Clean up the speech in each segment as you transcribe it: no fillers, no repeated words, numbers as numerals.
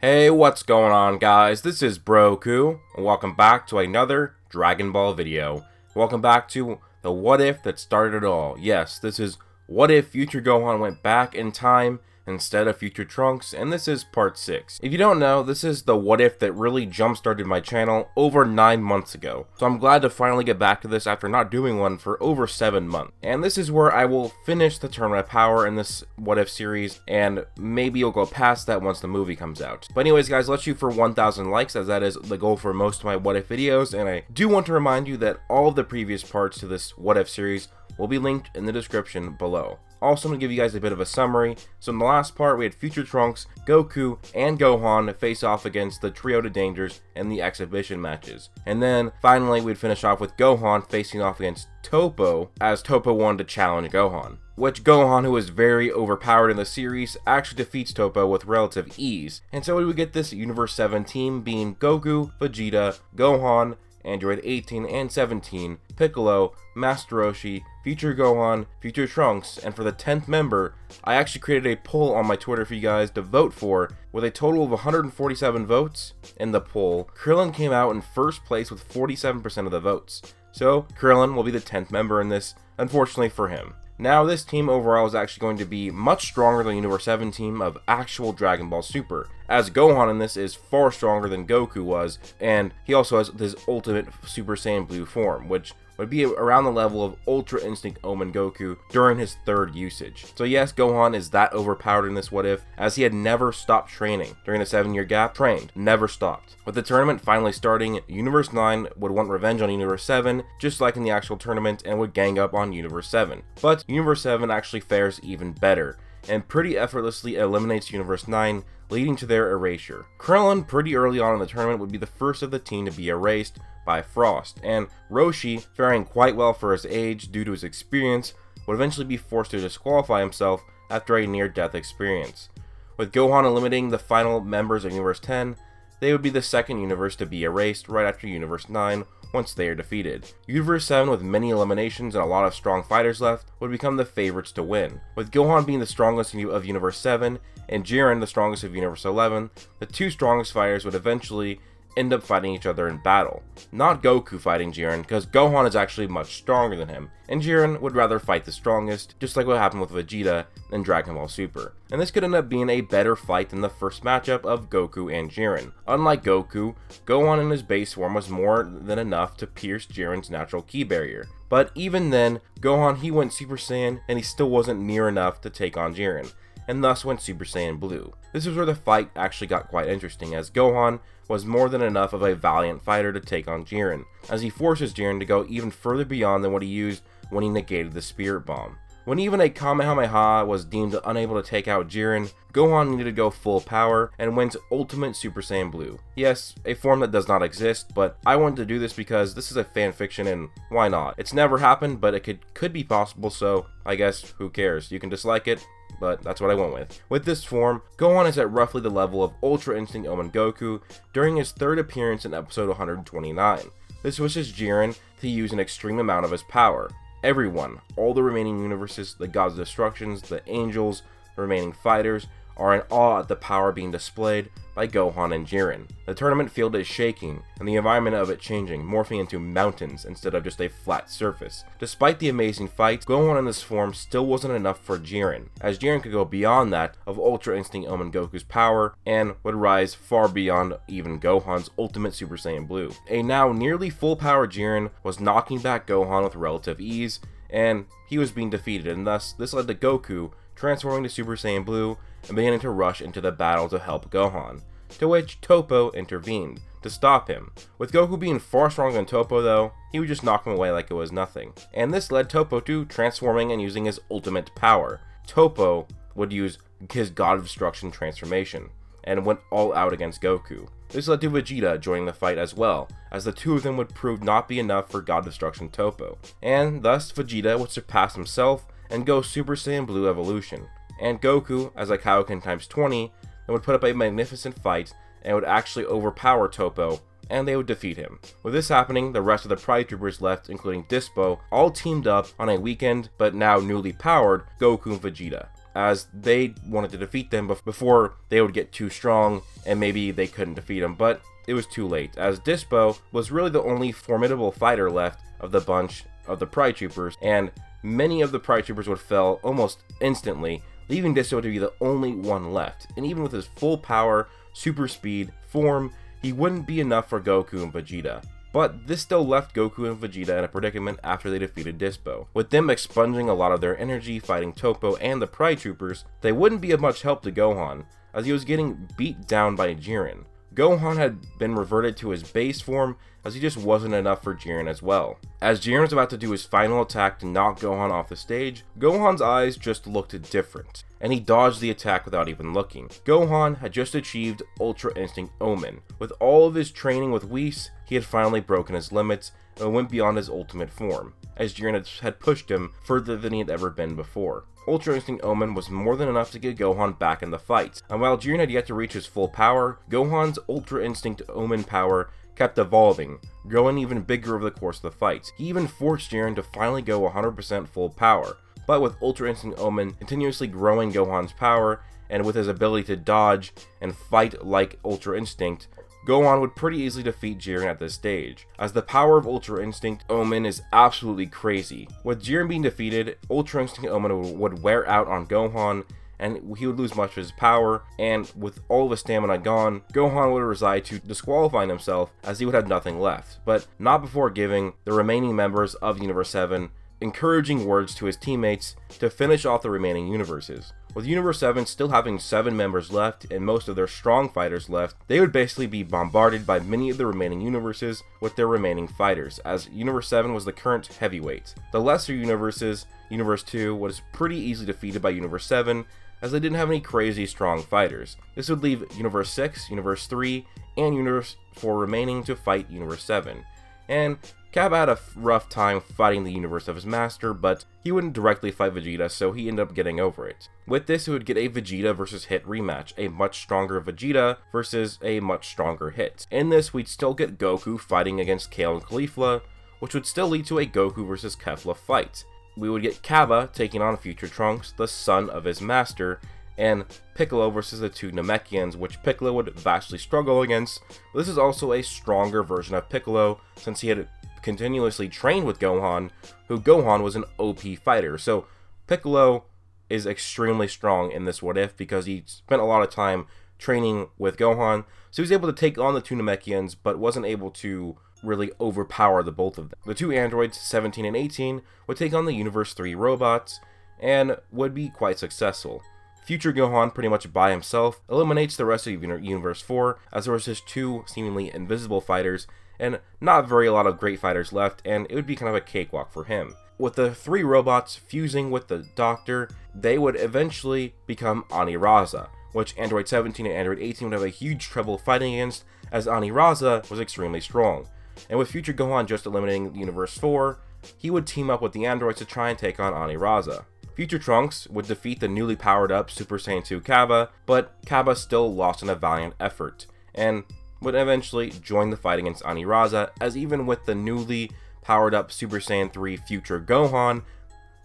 Hey, what's going on, guys? This is Broku, and welcome back to another Dragon Ball video. Welcome back to the what if that started it all. Yes, this is what if future Gohan went back in time instead of future Trunks, and this is part 6. If you don't know, this is the what if that really jump-started my channel over 9 months ago. So I'm glad to finally get back to this after not doing one for over 7 months. And this is where I will finish the Tournament of Power in this what if series, and maybe you'll go past that once the movie comes out. But anyways, guys, let's shoot for 1,000 likes, as that is the goal for most of my what if videos, and I do want to remind you that all of the previous parts to this what if series will be linked in the description below. Also, I'm going to give you guys a bit of a summary. So in the last part, we had future Trunks, Goku, and Gohan face off against the Trio to Dangers in the exhibition matches. And then, finally, we'd finish off with Gohan facing off against Toppo, as Toppo wanted to challenge Gohan. Which Gohan, who is very overpowered in the series, actually defeats Toppo with relative ease. And so we would get this Universe 7 team being Goku, Vegeta, Gohan, Android 18 and 17, Piccolo, Master Roshi, Future Gohan, Future Trunks, and for the 10th member, I actually created a poll on my Twitter for you guys to vote for, with a total of 147 votes in the poll. Krillin came out in first place with 47% of the votes, so Krillin will be the 10th member in this, unfortunately for him. Now, this team overall is actually going to be much stronger than the Universe 7 team of actual Dragon Ball Super, as Gohan in this is far stronger than Goku was, and he also has his ultimate Super Saiyan Blue form, which would be around the level of Ultra Instinct Omen Goku during his 3rd usage. So yes, Gohan is that overpowered in this what if, as he had never stopped training. During the 7-year gap, trained, never stopped. With the tournament finally starting, Universe 9 would want revenge on Universe 7, just like in the actual tournament, and would gang up on Universe 7. But Universe 7 actually fares even better, and pretty effortlessly eliminates Universe 9, leading to their erasure. Krillin, pretty early on in the tournament, would be the first of the team to be erased by Frost, and Roshi, faring quite well for his age due to his experience, would eventually be forced to disqualify himself after a near-death experience. With Gohan eliminating the final members of Universe 10, they would be the second universe to be erased right after Universe 9 once they are defeated. Universe 7, with many eliminations and a lot of strong fighters left, would become the favorites to win. With Gohan being the strongest of Universe 7 and Jiren the strongest of Universe 11, the two strongest fighters would eventually end up fighting each other in battle. Not Goku fighting Jiren, because Gohan is actually much stronger than him, and Jiren would rather fight the strongest, just like what happened with Vegeta in Dragon Ball Super. And this could end up being a better fight than the first matchup of Goku and Jiren. Unlike Goku, Gohan in his base form was more than enough to pierce Jiren's natural ki barrier. But even then, Gohan, he went Super Saiyan, and he still wasn't near enough to take on Jiren, and thus went Super Saiyan Blue. This is where the fight actually got quite interesting, as Gohan was more than enough of a valiant fighter to take on Jiren, as he forces Jiren to go even further beyond than what he used when he negated the Spirit Bomb. When even a Kamehameha was deemed unable to take out Jiren, Gohan needed to go full power and went Ultimate Super Saiyan Blue. Yes, a form that does not exist, but I wanted to do this because this is a fan fiction and why not? It's never happened, but it could be possible, so I guess who cares? You can dislike it, but that's what I went with. With this form, Gohan is at roughly the level of Ultra Instinct Omen Goku during his 3rd appearance in episode 129. This wishes Jiren to use an extreme amount of his power. Everyone, all the remaining universes, the gods of destructions, the angels, the remaining fighters, are in awe at the power being displayed by Gohan and Jiren. The tournament field is shaking, and the environment of it changing, morphing into mountains instead of just a flat surface. Despite the amazing fights, Gohan in this form still wasn't enough for Jiren, as Jiren could go beyond that of Ultra Instinct Omen Goku's power, and would rise far beyond even Gohan's Ultimate Super Saiyan Blue. A now nearly full power Jiren was knocking back Gohan with relative ease, and he was being defeated, and thus this led to Goku transforming to Super Saiyan Blue and beginning to rush into the battle to help Gohan, to which Toppo intervened to stop him. With Goku being far stronger than Toppo though, he would just knock him away like it was nothing. And this led Toppo to transforming and using his ultimate power. Toppo would use his God of Destruction transformation, and went all out against Goku. This led to Vegeta joining the fight as well, as the two of them would prove not be enough for God of Destruction Toppo, and thus Vegeta would surpass himself and go Super Saiyan Blue evolution. And Goku, as a Kaioken times 20, then would put up a magnificent fight and would actually overpower Toppo, and they would defeat him. With this happening, the rest of the Pride Troopers left, including Dispo, all teamed up on a weakened, but now newly powered, Goku and Vegeta. as they wanted to defeat them before they would get too strong and maybe they couldn't defeat them, but it was too late, as Dispo was really the only formidable fighter left of the bunch of the Pride Troopers, and many of the Pride Troopers would fail almost instantly, leaving Dispo to be the only one left. And even with his full power, super speed, form, he wouldn't be enough for Goku and Vegeta. But this still left Goku and Vegeta in a predicament after they defeated Dispo. With them expunging a lot of their energy fighting Toppo and the Pride Troopers, they wouldn't be of much help to Gohan, as he was getting beat down by Jiren. Gohan had been reverted to his base form, as he just wasn't enough for Jiren as well. As Jiren was about to do his final attack to knock Gohan off the stage, Gohan's eyes just looked different, and he dodged the attack without even looking. Gohan had just achieved Ultra Instinct Omen. With all of his training with Whis, he had finally broken his limits and went beyond his ultimate form, as Jiren had pushed him further than he had ever been before. Ultra Instinct Omen was more than enough to get Gohan back in the fight, and while Jiren had yet to reach his full power, Gohan's Ultra Instinct Omen power kept evolving, growing even bigger over the course of the fight. He even forced Jiren to finally go 100% full power, but with Ultra Instinct Omen continuously growing Gohan's power, and with his ability to dodge and fight like Ultra Instinct, Gohan would pretty easily defeat Jiren at this stage, as the power of Ultra Instinct Omen is absolutely crazy. With Jiren being defeated, Ultra Instinct Omen would wear out on Gohan, and he would lose much of his power, and with all of his stamina gone, Gohan would reside to disqualifying himself, as he would have nothing left, but not before giving the remaining members of Universe 7 encouraging words to his teammates to finish off the remaining universes. With Universe 7 still having 7 members left and most of their strong fighters left, they would basically be bombarded by many of the remaining universes with their remaining fighters, as Universe 7 was the current heavyweight. The lesser universes, Universe 2, was pretty easily defeated by Universe 7, as they didn't have any crazy strong fighters. This would leave Universe 6, Universe 3, and Universe 4 remaining to fight Universe 7. And Kappa had a rough time fighting the universe of his master, but he wouldn't directly fight Vegeta, so he ended up getting over it. With this, he would get a Vegeta vs. Hit rematch, a much stronger Vegeta versus a much stronger Hit. In this, we'd still get Goku fighting against Kale and Caulifla, which would still lead to a Goku vs. Kefla fight. We would get Kaba taking on Future Trunks, the son of his master, and Piccolo versus the two Namekians, which Piccolo would vastly struggle against. This is also a stronger version of Piccolo, since he had continuously trained with Gohan, who Gohan was an OP fighter. So Piccolo is extremely strong in this What If because he spent a lot of time training with Gohan, so he was able to take on the two Namekians, but wasn't able to really overpower the both of them. The two androids, 17 and 18, would take on the Universe 3 robots, and would be quite successful. Future Gohan, pretty much by himself, eliminates the rest of Universe 4, as there was just two seemingly invisible fighters, and not very a lot of great fighters left, and it would be kind of a cakewalk for him. With the three robots fusing with the Doctor, they would eventually become Ani-Raza, which Android 17 and Android 18 would have a huge trouble fighting against, as Ani-Raza was extremely strong. And with Future Gohan just eliminating Universe 4, he would team up with the androids to try and take on Ani-Raza. Future Trunks would defeat the newly powered up Super Saiyan 2 Kaba, but Kaba still lost in a valiant effort, and would eventually join the fight against Ani-Raza, as even with the newly powered up Super Saiyan 3 Future Gohan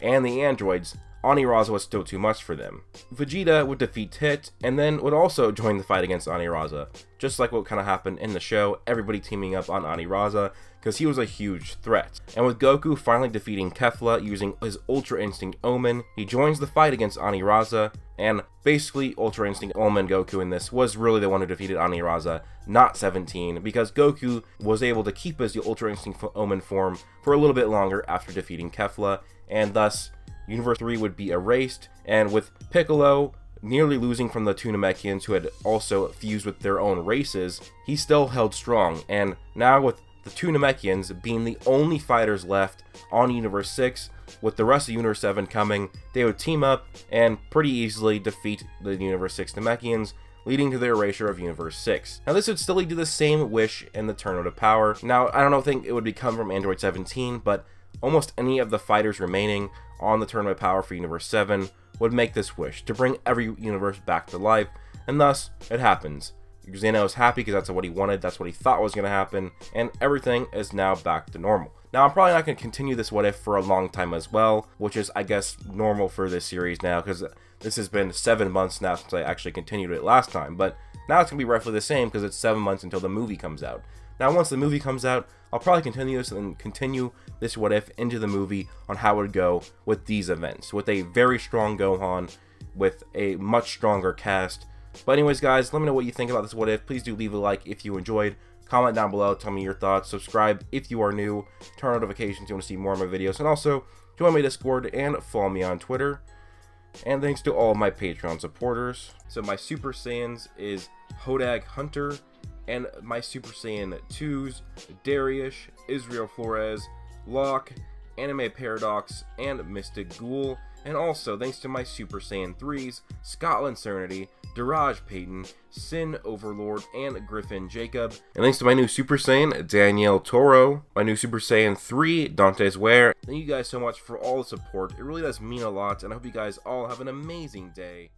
and the androids, Ani-Raza was still too much for them. Vegeta would defeat Hit, and then would also join the fight against Ani-Raza, just like what kind of happened in the show, everybody teaming up on Ani-Raza, because he was a huge threat. And with Goku finally defeating Kefla using his Ultra Instinct Omen, he joins the fight against Ani-Raza, and basically Ultra Instinct Omen Goku in this was really the one who defeated Ani-Raza, not 17, because Goku was able to keep his Ultra Instinct Omen form for a little bit longer after defeating Kefla, and thus Universe 3 would be erased, and with Piccolo nearly losing from the two Namekians who had also fused with their own races, he still held strong, and now with the two Namekians being the only fighters left on Universe 6, with the rest of Universe 7 coming, they would team up and pretty easily defeat the Universe 6 Namekians, leading to the erasure of Universe 6. Now this would still lead to the same wish in the Tournament of Power. Now I don't think it would come from Android 17, but almost any of the fighters remaining on the Tournament of Power for Universe 7 would make this wish to bring every universe back to life, and thus it happens. Xeno is happy because that's what he wanted, that's what he thought was going to happen, and everything is now back to normal. Now I'm probably not going to continue this What If for a long time as well, which is I guess normal for this series now, because this has been 7 months now since I actually continued it last time, but now it's going to be roughly the same because it's 7 months until the movie comes out. Now once the movie comes out, I'll probably continue this and continue this what if into the movie on how it would go with these events, with a very strong Gohan, with a much stronger cast. But anyways guys, let me know what you think about this what if. Please do leave a like if you enjoyed, comment down below, tell me your thoughts, subscribe if you are new, turn on notifications if you want to see more of my videos, and also join my Discord and follow me on Twitter. And thanks to all of my Patreon supporters. So my Super Saiyans is Hodag Hunter, and my Super Saiyan 2s, Darius, Israel Flores, Locke, Anime Paradox, and Mystic Ghoul. And also thanks to my Super Saiyan 3s, Scotland Serenity, Daraj Payton, Sin Overlord, and Griffin Jacob. And thanks to my new Super Saiyan, Danielle Toro, my new Super Saiyan 3, Dante's Ware. Thank you guys so much for all the support. It really does mean a lot, and I hope you guys all have an amazing day.